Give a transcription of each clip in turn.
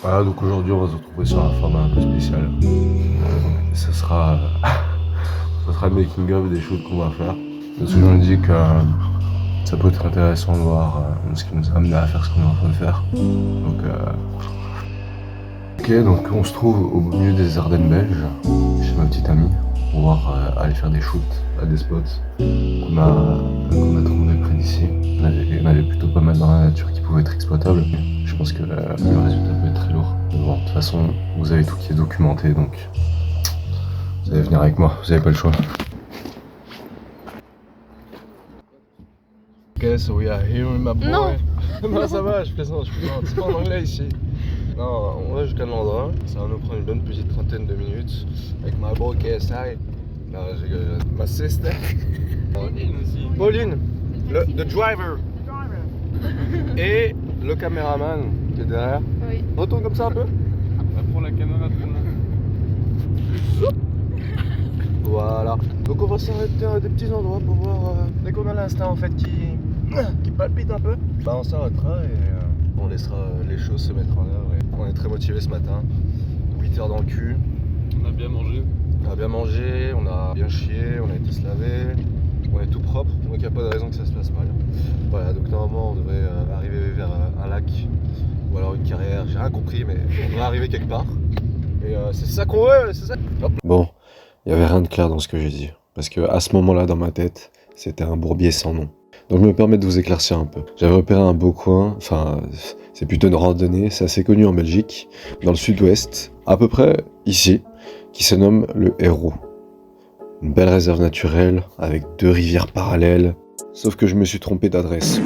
Voilà, donc aujourd'hui on va se retrouver sur un format un peu spécial. Ce sera, ce sera le making of des shoots qu'on va faire. Parce que je me dis que ça peut être intéressant de voir ce qui nous a amené à faire ce qu'on est en train de faire. Donc, ok, donc on se trouve au milieu des Ardennes belges, chez ma petite amie, pour pouvoir aller faire des shoots à des spots qu'on a trouvés près d'ici. Il y en avait plutôt pas mal dans la nature qui pouvaient être exploitables. Je pense que le résultat peut être très lourd. Mais bon, de toute façon, vous avez tout qui est documenté, donc vous allez venir avec moi, vous avez pas le choix. Ok, so we are here with my boy. Non. Non, ça va, je plaisante. C'est pas en anglais ici. Non, on va jusqu'à l'endroit. Ça va nous prendre une bonne petite trentaine de minutes avec my boy KSI. Non, ma sister. Pauline aussi. Pauline, le driver. Et le caméraman qui est derrière. Oui. Retourne comme ça un peu. Prends la caméra, tourne-la. Voilà. Donc on va s'arrêter à des petits endroits pour voir. Dès qu'on a l'instinct en fait qui palpite un peu, bah on s'arrêtera et on laissera les choses se mettre en œuvre. Et on est très motivés ce matin. 8 heures dans le cul. On a bien mangé. On a bien mangé, on a bien chié, on a été se laver, on est tout propre, donc il n'y a pas de raison que ça se passe mal. Voilà, donc normalement on devrait arriver vers un lac ou alors une carrière, j'ai rien compris, mais on devrait arriver quelque part. Et c'est ça qu'on veut, c'est ça. Hop. Bon, il n'y avait rien de clair dans ce que j'ai dit, parce que à ce moment-là dans ma tête, c'était un bourbier sans nom. Donc je me permets de vous éclaircir un peu. J'avais repéré un beau coin, enfin c'est plutôt une randonnée, c'est assez connu en Belgique, dans le sud-ouest, à peu près ici, qui se nomme le Hérault. Une belle réserve naturelle, avec 2 rivières parallèles, sauf que je me suis trompé d'adresse.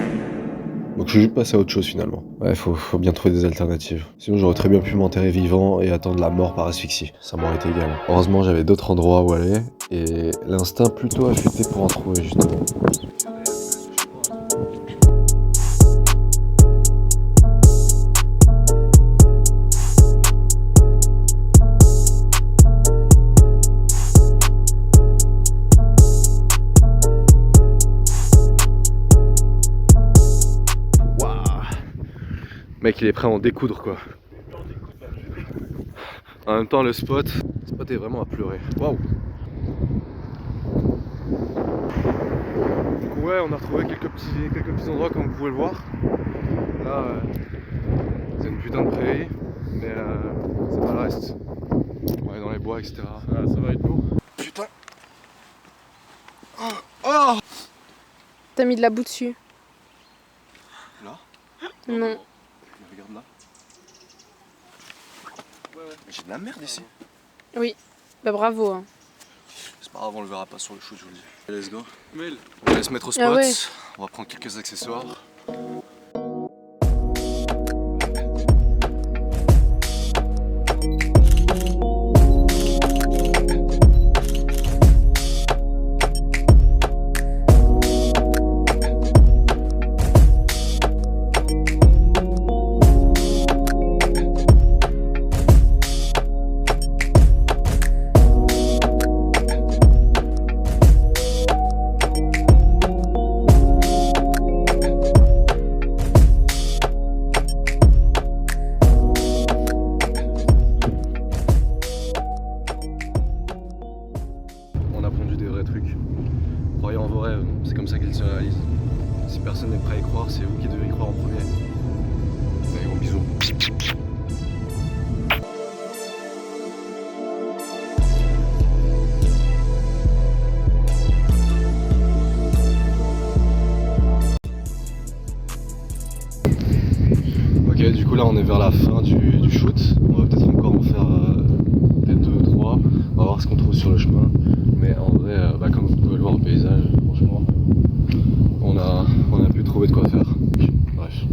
Donc je suis juste passé à autre chose finalement. Ouais, faut bien trouver des alternatives. Sinon j'aurais très bien pu m'enterrer vivant et attendre la mort par asphyxie. Ça m'aurait été égal. Heureusement j'avais d'autres endroits où aller, et l'instinct plutôt affûté pour en trouver justement. Mec, il est prêt à en découdre quoi. En même temps, le spot est vraiment à pleurer. Waouh! Du coup, ouais, on a retrouvé quelques petits endroits comme vous pouvez le voir. Là, c'est une putain de prairie, mais c'est pas le reste. On est dans les bois, etc. Ah, ça va être lourd. Putain! Oh! T'as mis de la boue dessus. Là? Non. Regarde là. Mais j'ai de la merde ici. Oui. Bah bravo. Hein. C'est pas grave, on le verra pas sur le shoot, je vous le dis. Let's go. Mel. On va se mettre au spot. Ah ouais. On va prendre quelques accessoires. On a pondu des vrais trucs. Croyez en vos rêves, c'est comme ça qu'ils se réalisent. Si personne n'est prêt à y croire, c'est vous qui devez y croire en premier. Allez, gros bisous. Ok, du coup là on est vers la fin du shoot. On va peut-être encore en faire peut-être 2 ou 3. On va voir ce qu'on trouve sur le chemin. Mais en vrai, comme vous pouvez le voir au paysage, franchement, on a pu trouver de quoi faire. Bref.